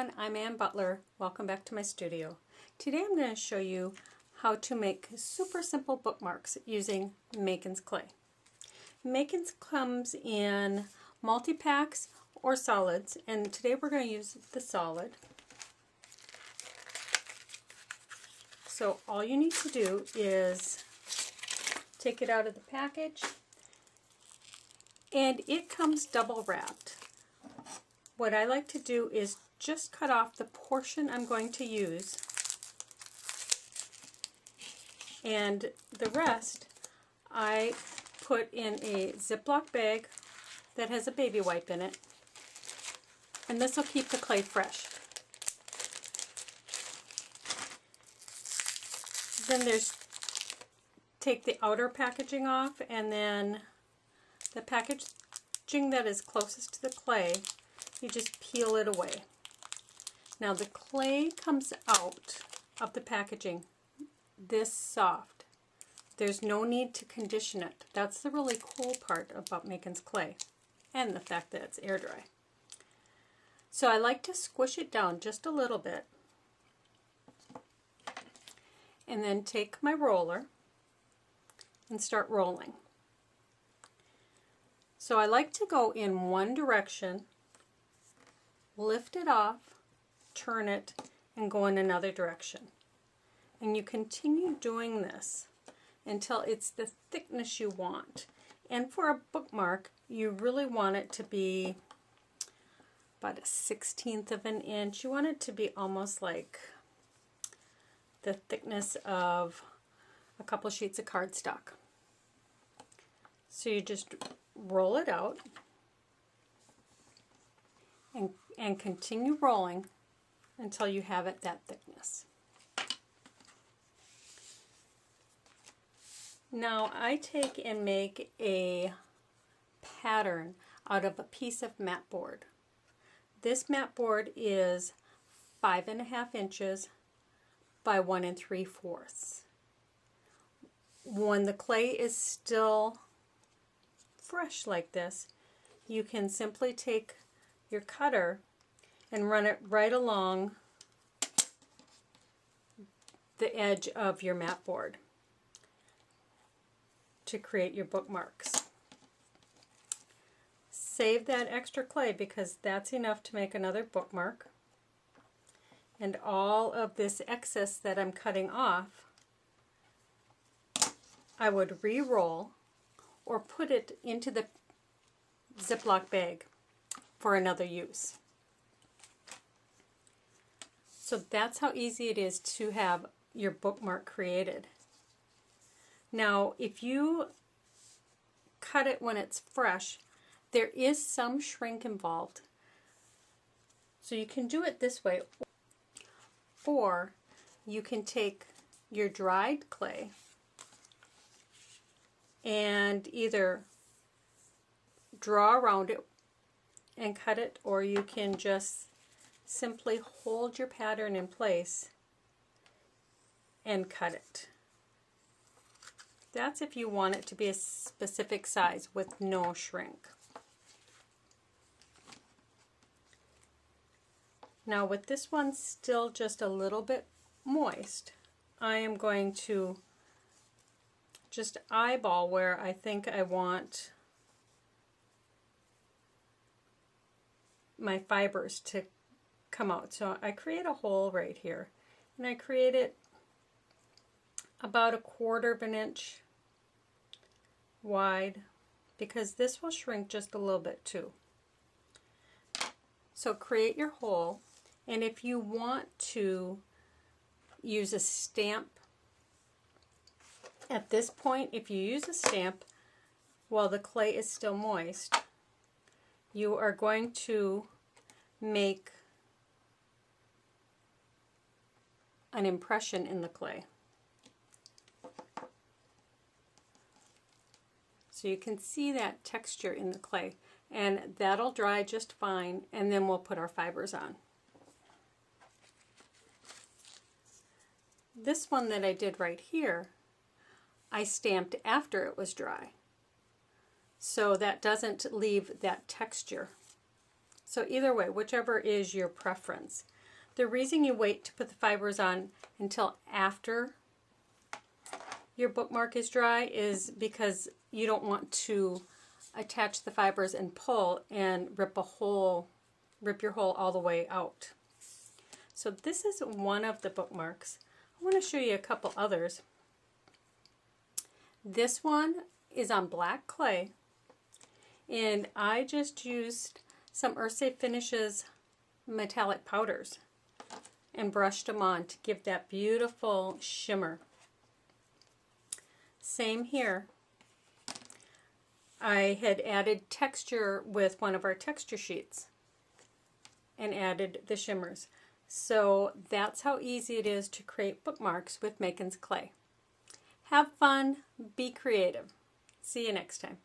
everyone, I'm Ann Butler. Welcome back to my studio. Today I'm going to show you how to make super simple bookmarks using Makin's clay. Makin's comes in multi-packs or solids, and today we're going to use the solid. So all you need to do is take it out of the package, and it comes double wrapped. What I like to do is just cut off the portion I'm going to use, and the rest I put in a Ziploc bag that has a baby wipe in it, and this will keep the clay fresh. Then there's take the outer packaging off, and then the packaging that is closest to the clay, you just peel it away. Now the clay comes out of the packaging this soft. There's no need to condition it. That's the really cool part about Makin's clay, and the fact that it's air dry. So I like to squish it down just a little bit, and then take my roller and start rolling. So I like to go in one direction, lift it off, turn it, and go in another direction. And you continue doing this until it's the thickness you want. And for a bookmark, you really want it to be about 1/16 of an inch. You want it to be almost like the thickness of a couple sheets of cardstock. So you just roll it out and continue rolling until you have it that thickness. Now I take and make a pattern out of a piece of mat board. This mat board is 5.5 inches by 1 3/4. When the clay is still fresh like this, you can simply take your cutter and run it right along the edge of your mat board to create your bookmarks. Save that extra clay because that's enough to make another bookmark. And all of this excess that I'm cutting off, I would re-roll or put it into the Ziploc bag for another use. So that's how easy it is to have your bookmark created. Now if you cut it when it's fresh, there is some shrink involved. So you can do it this way, or you can take your dried clay and either draw around it and cut it, or you can just simply hold your pattern in place and cut it. That's if you want it to be a specific size with no shrink. Now with this one still just a little bit moist, I am going to just eyeball where I think I want my fibers to come out. So I create a hole right here, and I create it about 1/4 of an inch wide because this will shrink just a little bit too. So create your hole, and if you want to use a stamp at this point, if you use a stamp while the clay is still moist, you are going to make an impression in the clay. So you can see that texture in the clay, and that'll dry just fine, and then we'll put our fibers on. This one that I did right here, I stamped after it was dry, so that doesn't leave that texture. So either way, whichever is your preference. The reason you wait to put the fibers on until after your bookmark is dry is because you don't want to attach the fibers and pull and rip your hole all the way out. So this is one of the bookmarks. I want to show you a couple others. This one is on black clay, and I just used some Earthsafe Finishes metallic powders and brushed them on to give that beautiful shimmer. Same here. I had added texture with one of our texture sheets and added the shimmers. So that's how easy it is to create bookmarks with Makin's clay. Have fun, be creative. See you next time.